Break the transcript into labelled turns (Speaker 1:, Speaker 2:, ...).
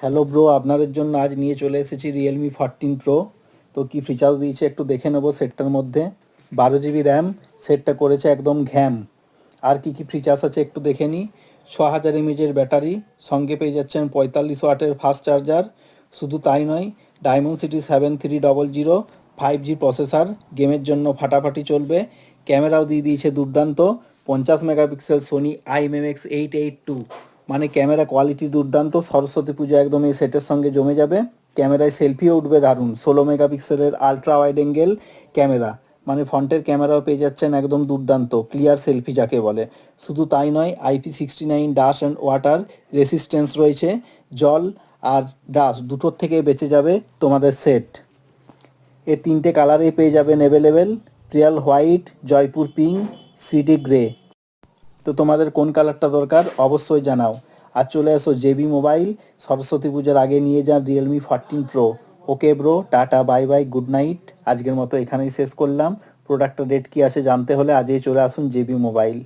Speaker 1: Hello bro, আপনাদের জন্য আজ নিয়ে চলে এসেছি Realme 14 Pro। তো কি ফিচার্স দিয়েছে একটু দেখে নেবো সেটটার মধ্যে। 12 GB র্যাম, সেটটা করেছে একদম ঘ্যাম। আর কি ফিচার্স আছে একটু দেখে নিই। 6000 mAh ব্যাটারি, সঙ্গে পেয়ে যাচ্ছেন 45 ওয়াটের ফাস্ট চার্জার। শুধু তাই নয়, Dimensity 7300 5G প্রসেসর, গেমের জন্য ফাটাফাটি চলবে। ক্যামেরাও দিয়ে দিয়েছে দুর্দান্ত, 50 মেগাপিক্সেল সোনি IMX882। মানে ক্যামেরা কোয়ালিটি দুর্দান্ত। সরস্বতী পুজো একদম এই সেটের সঙ্গে জমে যাবে। ক্যামেরায় সেলফিও উঠবে দারুণ। 16 মেগাপিক্সেলের আলট্রা ওয়াইড অ্যাঙ্গেল ক্যামেরা, মানে ফ্রন্টের ক্যামেরাও পেয়ে যাচ্ছেন একদম দুর্দান্ত, ক্লিয়ার সেলফি যাকে বলে। শুধু তাই নয়, IP69 dust and water resistance রয়েছে। জল আর ডাস্ট দুটোর থেকে বেঁচে যাবে তোমাদের সেট। এর 3টে কালারেই পেয়ে যাবেন available: pearl white, Jaipur pink, সিডি গ্রে। তো তোমাদের কোন কালারটা দরকার অবশ্যই জানাও। আর চলে আসো জেবি মোবাইল, সরস্বতী পূজার আগে নিয়ে যান Realme 14 Pro। Okay bro, tata, bye bye, good night. আজকের মতো এখানেই শেষ করলাম। প্রোডাক্টের রেট কী আছে জানতে হলে আজই চলে আসুন জেবি মোবাইল।